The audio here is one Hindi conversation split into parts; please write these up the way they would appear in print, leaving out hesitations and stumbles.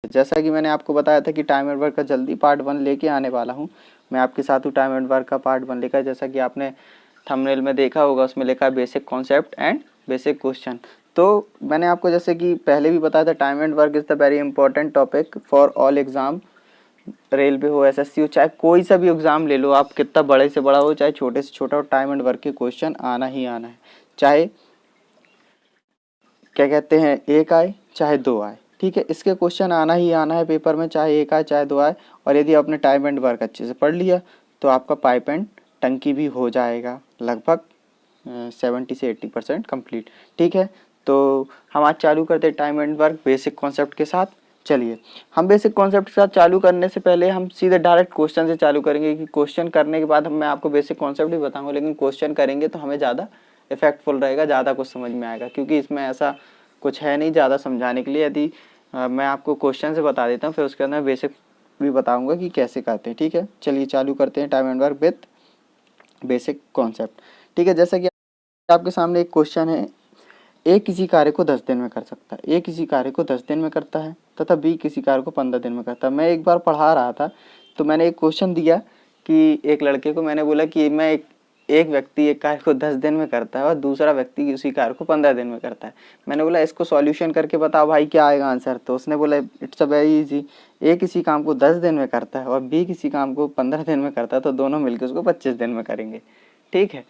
जैसा कि मैंने आपको बताया था कि टाइम एंड वर्क का जल्दी पार्ट 1 लेके आने वाला हूँ, मैं आपके साथ हूँ टाइम एंड वर्क का पार्ट 1 लेकर। जैसा कि आपने थंबनेल में देखा होगा, उसमें लिखा है basic concept and basic question. तो मैंने आपको जैसे कि पहले भी बताया था, time and work is the very important topic for all exam, railway हो, एसएससी हो, चाहे कोई सा भी एग्जाम ले लो आप, कितना बड़े से बड़ा हो चाहे छोटे से छोटा हो, टाइम एंड वर्क के क्वेश्चन आना ही आना है। चाहे क्या कहते हैं एक आए चाहे दो आए, ठीक है, इसके क्वेश्चन आना ही आना है पेपर में, चाहे एक आए चाहे दो आए। और यदि आपने टाइम एंड वर्क अच्छे से पढ़ लिया तो आपका पाइप एंड टंकी भी हो जाएगा लगभग 70 से 80% कंप्लीट। ठीक है, तो हम आज चालू करते हैं time and work basic concept के साथ। चलिए, हम बेसिक कॉन्सेप्ट के साथ चालू करने से पहले हम सीधे डायरेक्ट क्वेश्चन से चालू करेंगे, कि क्वेश्चन करने के बाद मैं आपको बेसिक कॉन्सेप्ट भी बताऊंगा, लेकिन क्वेश्चन करेंगे तो हमें ज़्यादा इफेक्टफुल रहेगा, ज़्यादा कुछ समझ में आएगा, क्योंकि इसमें ऐसा कुछ है नहीं ज़्यादा समझाने के लिए। यदि मैं आपको क्वेश्चन से बता देता हूँ, फिर उसके अंदर बेसिक भी बताऊंगा कि कैसे करते हैं। ठीक है, चलिए चालू करते हैं time and work with basic concept. ठीक है, जैसा कि आपके सामने एक क्वेश्चन है, ए किसी कार्य को 10 दिन में कर सकता है, ए किसी कार्य को 10 दिन में करता है तथा बी किसी कार्य को 15 दिन में करता है। मैं एक बार पढ़ा रहा था तो मैंने एक क्वेश्चन दिया कि एक लड़के को मैंने बोला कि मैं एक व्यक्ति एक कार्य को 10 दिन में करता है और दूसरा व्यक्ति उसी कार्य को 15 दिन में करता है। मैंने बोला इसको सॉल्यूशन करके बताओ भाई, क्या आएगा आंसर। तो उसने बोला इट्स अ वेरी इजी, ए किसी काम को 10 दिन में करता है और बी किसी काम को 15 दिन में करता है, तो दोनों मिलकर उसको 25 दिन में करेंगे। ठीक है,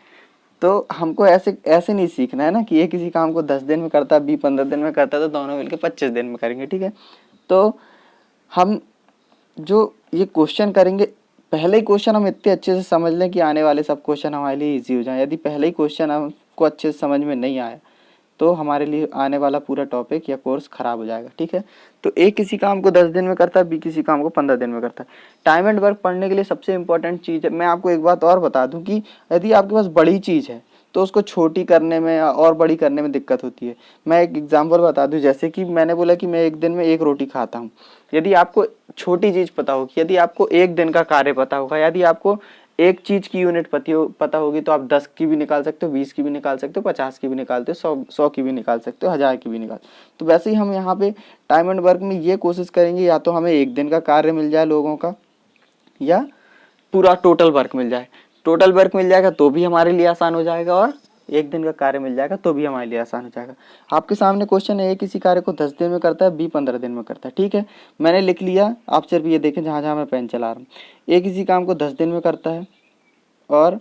तो हमको ऐसे ऐसे नहीं सीखना है ना कि ये किसी काम को 10 दिन में करता है, बी 15 दिन में करता है, तो दोनों मिलकर 25 दिन में करेंगे। ठीक है, तो हम जो ये क्वेश्चन करेंगे, पहले ही क्वेश्चन हम इतने अच्छे से समझ लें कि आने वाले सब क्वेश्चन हमारे लिए इजी हो जाए। यदि पहले ही क्वेश्चन हमको अच्छे से समझ में नहीं आया तो हमारे लिए आने वाला पूरा टॉपिक या कोर्स खराब हो जाएगा। ठीक है, तो ए किसी काम को 10 दिन में करता है, बी किसी काम को 15 दिन में करता है। टाइम एंड वर्क पढ़ने के लिए सबसे इंपॉर्टेंट चीज़ है, मैं आपको एक बात और बता दूं कि यदि आपके पास बड़ी चीज़ है तो उसको छोटी करने में और बड़ी करने में दिक्कत होती है। मैं एक एग्जांपल बता दूं, जैसे कि मैंने बोला कि मैं एक दिन में एक रोटी खाता हूँ। यदि आपको छोटी चीज़ पता होगी, यदि आपको एक दिन का कार्य पता होगा, यदि आपको एक चीज की यूनिट पता होगी, तो आप 10 की भी निकाल सकते हो, 20 की भी निकाल सकते हो, 50 की भी निकालते हो, 100 की भी निकाल सकते हो, 1000 की भी निकाल। तो वैसे ही हम यहाँ पे टाइम एंड वर्क में ये कोशिश करेंगे, या तो हमें एक दिन का कार्य मिल जाए लोगों का, या पूरा टोटल वर्क मिल जाए। टोटल वर्क मिल जाएगा तो भी हमारे लिए आसान हो जाएगा, और एक दिन का कार्य मिल जाएगा तो भी हमारे लिए आसान हो जाएगा। आपके सामने क्वेश्चन है, ए किसी कार्य को 10 दिन में करता है, बी 15 दिन में करता है। ठीक है, मैंने लिख लिया, आप सिर्फ ये देखें जहाँ जहाँ मैं पेन चला रहा हूँ। ए किसी काम को 10 दिन में करता है और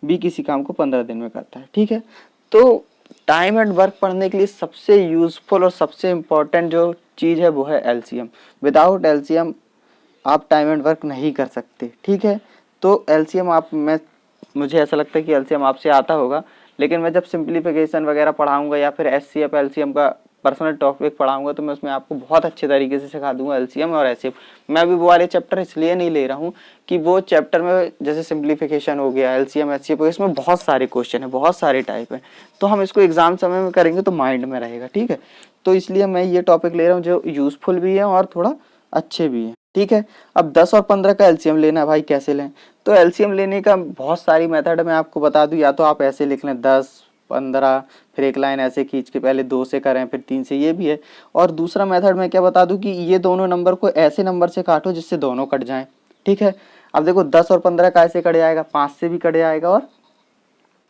बी किसी काम को 15 दिन में करता है। ठीक है, तो टाइम एंड वर्क पढ़ने के लिए सबसे यूजफुल और सबसे इम्पोर्टेंट जो चीज़ है वो है एलसीएम। विदाउट एलसीएम आप टाइम एंड वर्क नहीं कर सकते। ठीक है, तो एलसीएम मुझे ऐसा लगता है कि एलसीएम आपसे आता होगा, लेकिन मैं जब सिंप्लीफिकेशन वगैरह पढ़ाऊंगा या फिर एचसीएफ एलसीएम का पर्सनल टॉपिक पढ़ाऊंगा तो मैं उसमें आपको बहुत अच्छे तरीके से सिखा दूंगा एलसीएम और एचसीएफ। मैं अभी वो वाले चैप्टर इसलिए नहीं ले रहा हूँ कि वो चैप्टर में जैसे सिंप्लीफिकेशन हो गया, एलसीएम एचसीएफ, इसमें बहुत सारे क्वेश्चन है, बहुत सारे टाइप है, तो हम इसको एग्जाम समय में करेंगे तो माइंड में रहेगा। ठीक है, तो इसलिए मैं ये टॉपिक ले रहा हूँ जो यूजफुल भी है और थोड़ा अच्छे भी है। ठीक है, अब 10 और 15 का एलसीएम लेना है भाई, कैसे लें? तो एलसीएम लेने का बहुत सारी मेथड मैं आपको बता दूं, या तो आप ऐसे लिख लें 10 15, फिर एक लाइन ऐसे खींच के पहले 2 से करें फिर 3 से, ये भी है। और दूसरा मेथड मैं क्या बता दूं कि ये दोनों नंबर को ऐसे नंबर से काटो जिससे दोनों कट जाएं। ठीक है, अब देखो 10 और 15 का ऐसे कट जाएगा, 5 से भी कट जाएगा, और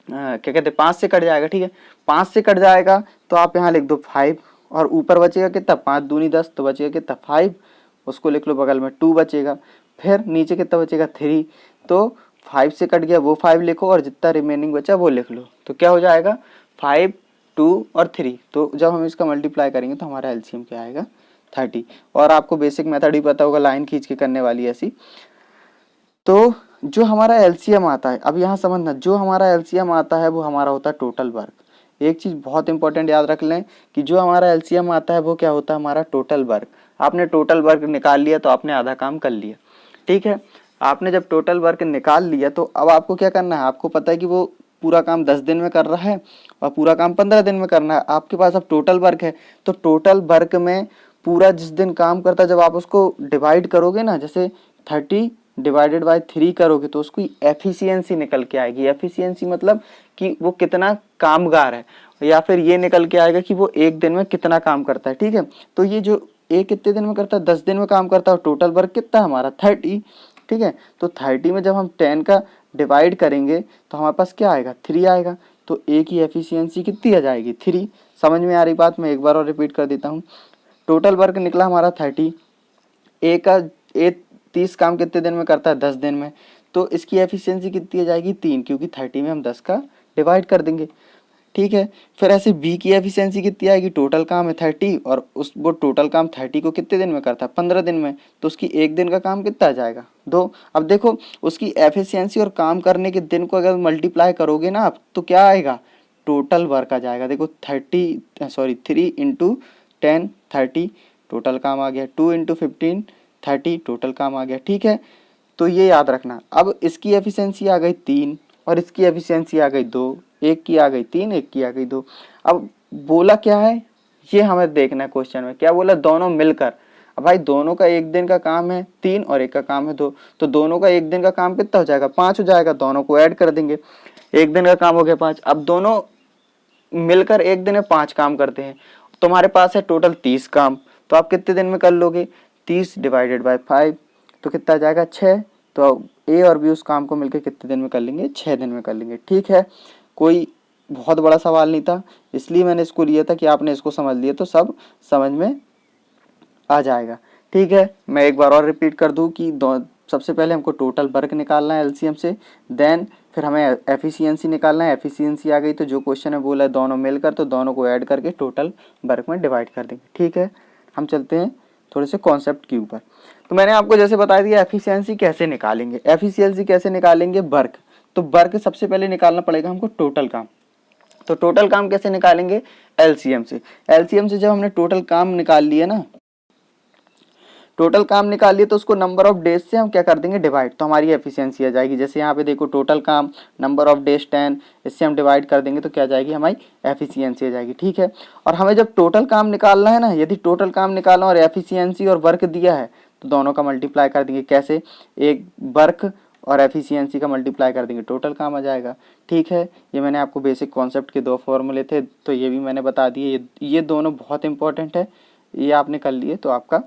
क्या कहते हैं 5 से कट जाएगा। ठीक है, 5 से कट जाएगा तो आप यहाँ लिख दो 5, और ऊपर बचेगा कितना, 5 दूनी 10, तो बचेगा कितना 5, उसको लिख लो बगल में 2 बचेगा, फिर नीचे कितना बचेगा 3, तो 5 से कट गया वो 5 लिखो और जितना रिमेनिंग बचा वो लिख लो, तो क्या हो जाएगा 5, 2 और 3। तो जब हम इसका मल्टीप्लाई करेंगे तो हमारा एलसीएम क्या आएगा 30। और आपको बेसिक मेथड ही पता होगा, लाइन खींच के करने वाली ऐसी। तो जो हमारा एलसीएम आता है, अब यहाँ समझना, जो हमारा एलसीएम आता है वो हमारा होता है टोटल वर्क। एक चीज़ बहुत इंपॉर्टेंट याद रख लें कि जो हमारा एलसीएम आता है वो क्या होता है, हमारा टोटल वर्क। आपने टोटल वर्क निकाल लिया तो आपने आधा काम कर लिया। ठीक है, आपने जब टोटल वर्क निकाल लिया तो अब आपको क्या करना है, आपको पता है कि वो पूरा काम 10 दिन में कर रहा है और पूरा काम 15 दिन में करना है। आपके पास अब टोटल वर्क है, तो टोटल वर्क में पूरा जिस दिन काम करता है, जब आप उसको डिवाइड करोगे ना, जैसे 30 डिवाइडेड बाय 3 करोगे तो उसकी एफिशिएंसी निकल के आएगी। एफिशिएंसी मतलब कि वो कितना कामगार है, या फिर ये निकल के आएगा कि वो एक दिन में कितना काम करता है। ठीक है, तो ये जो ए कितने दिन में करता है, 10 दिन में काम करता है, और टोटल वर्क कितना है हमारा 30। ठीक है, तो 30 में जब हम 10 का डिवाइड करेंगे तो हमारे पास क्या आएगा, 3 आएगा। तो ए की एफिशिएंसी कितनी आ जाएगी, 3। समझ में आ रही बात, मैं एक बार और रिपीट कर देता हूँ। टोटल वर्क निकला हमारा 30, ए 30 काम कितने दिन में करता है, 10 दिन में, तो इसकी एफिशिएंसी कितनी आ जाएगी, 3, क्योंकि 30 में हम 10 का डिवाइड कर देंगे। ठीक है, फिर ऐसे बी की एफिशिएंसी कितनी आएगी, टोटल काम है 30 और वो टोटल काम 30 को कितने दिन में करता है, 15 दिन में, तो उसकी एक दिन का काम कितना आ जाएगा, 2। अब देखो उसकी एफिशिएंसी और काम करने के दिन को अगर मल्टीप्लाई करोगे ना आप, तो क्या आएगा, टोटल वर्क आ जाएगा। देखो 3 इंटू 10 30 टोटल काम आ गया, 2 इंटू 15 30 टोटल काम आ गया। ठीक है, तो ये याद रखना। अब इसकी एफिशिएंसी आ गई 3 और इसकी एफिशिएंसी आ गई 2, एक की आ गई 3, एक की आ गई 2। अब बोला क्या है, ये हमें देखना है क्वेश्चन में, क्या बोला, दोनों मिलकर। अब भाई दोनों का एक दिन का काम है 3 और एक का काम है 2, तो दोनों का एक दिन का काम कितना हो जाएगा, 5 हो जाएगा। दोनों को ऐड कर देंगे, एक दिन का काम हो गया 5। अब दोनों मिलकर एक दिन में 5 काम करते हैं, तुम्हारे पास है टोटल 30 काम, तो आप कितने दिन में कर लोगे, 30 डिवाइडेड बाय 5, तो कितना आ जाएगा, 6। तो ए और बी उस काम को मिलकर कितने दिन में कर लेंगे, 6 दिन में कर लेंगे। ठीक है, कोई बहुत बड़ा सवाल नहीं था, इसलिए मैंने इसको लिया था कि आपने इसको समझ लिया तो सब समझ में आ जाएगा। ठीक है, मैं एक बार और रिपीट कर दूं कि सबसे पहले हमको टोटल वर्क निकालना है एलसीएम से, देन फिर हमें एफिशिएंसी निकालना है। एफिशिएंसी आ गई तो जो क्वेश्चन है बोला है दोनों मिलकर, तो दोनों को ऐड करके टोटल वर्क में डिवाइड कर देंगे। ठीक है, हम चलते हैं थोड़े से कॉन्सेप्ट के ऊपर। तो मैंने आपको जैसे बता दिया एफिशिएंसी कैसे निकालेंगे, एफिशिएंसी कैसे निकालेंगे, वर्क। तो वर्क सबसे पहले निकालना पड़ेगा हमको टोटल काम। तो टोटल काम कैसे निकालेंगे, एलसीएम से। एलसीएम से जब हमने टोटल काम निकाल लिया ना, टोटल काम निकाल लिए, तो उसको नंबर ऑफ डेज से हम क्या कर देंगे, डिवाइड, तो हमारी एफिशिएंसी आ जाएगी। जैसे यहाँ पे देखो टोटल काम नंबर ऑफ डेज 10, इससे हम डिवाइड कर देंगे तो क्या आ जाएगी, हमारी एफिशिएंसी आ जाएगी। ठीक है, और हमें जब टोटल काम निकालना है ना, यदि टोटल काम निकालना और एफिशिएंसी और वर्क दिया है तो दोनों का मल्टीप्लाई कर देंगे। कैसे, एक वर्क और एफिशिएंसी का मल्टीप्लाई कर देंगे, टोटल काम आ जाएगा। ठीक है, ये मैंने आपको बेसिक कॉन्सेप्ट के 2 फॉर्मूले थे, तो ये भी मैंने बता दिए। ये दोनों बहुत इंपॉर्टेंट है, ये आपने कर लिए तो आपका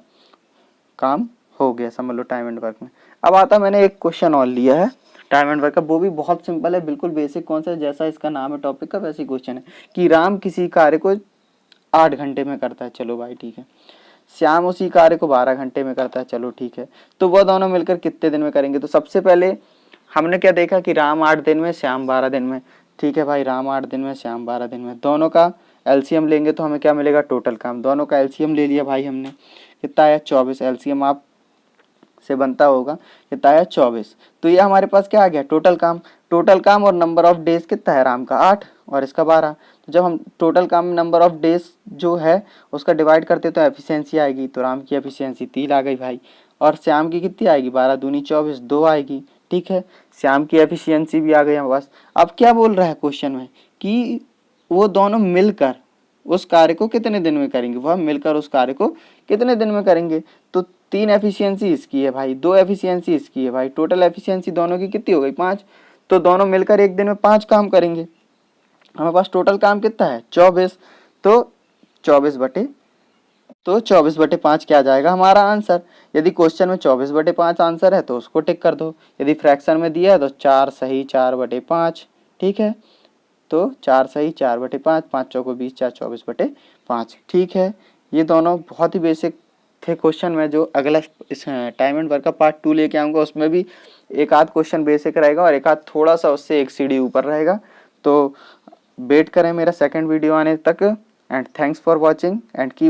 काम हो गया, समझ लो टाइम एंड वर्क में। अब आता मैंने एक क्वेश्चन और लिया है टाइम एंड वर्क का, वो भी बहुत सिंपल है, बिल्कुल बेसिक कॉन्सेप्ट, जैसा इसका नाम है टॉपिक का वैसे क्वेश्चन है कि राम किसी कार्य को 8 घंटे में करता है, चलो भाई ठीक है। श्याम उसी कार्य को 12 घंटे में करता है, चलो ठीक है। तो वह दोनों मिलकर कितने दिन में करेंगे। तो सबसे पहले हमने क्या देखा कि राम 8 दिन में, श्याम 12 दिन में। ठीक है भाई, राम 8 दिन में, श्याम 12 दिन में, दोनों का एलसीएम लेंगे तो हमें क्या मिलेगा, टोटल काम। दोनों का एलसीएम ले लिया भाई हमने, कितना आया 24। एलसीएम आप से बनता होगा, कितना आया 24। तो ये हमारे पास क्या आ गया, टोटल काम। टोटल काम और नंबर ऑफ डेज कितना है, राम का 8 और इसका 12। तो जब हम टोटल काम नंबर ऑफ डेज जो है उसका डिवाइड करते तो एफिशिएंसी आएगी, तो राम की एफिशिएंसी 3 आ गई भाई। और श्याम की कितनी आएगी, 12 दूनी 24, 2 आएगी। ठीक है, श्याम की एफिशिएंसी भी आ गई हमारे पास। अब क्या बोल रहा है क्वेश्चन में कि वो दोनों मिलकर उस कार्य को कितने दिन में करेंगे, वह मिलकर उस कार्य को कितने दिन में करेंगे। तो 3 एफिशिएंसी इसकी है भाई, 2 एफिशिएंसी इसकी है भाई, टोटल एफिशिएंसी दोनों की कितनी हो गई, 5। तो दोनों मिलकर एक दिन में 5 काम करेंगे। हमारे पास टोटल काम कितना है, 24। तो 24/5 क्या आ जाएगा हमारा आंसर। यदि क्वेश्चन में 24/5 आंसर है तो उसको टिक कर दो। यदि फ्रैक्शन में दिया है तो 4 सही 4/5। ठीक है, तो 4 सही 4/5, 5 चौको 20, 4 24/5। ठीक है, ये दोनों बहुत ही बेसिक थे क्वेश्चन में। जो अगला इस टाइम एंड वर्क का पार्ट 2 लेके आऊँगा, उसमें भी एक आध क्वेश्चन बेसिक रहेगा और एक आध थोड़ा सा उससे एक सीढ़ी ऊपर रहेगा। तो वेट करें मेरा सेकंड वीडियो आने तक, and thanks for watching and keep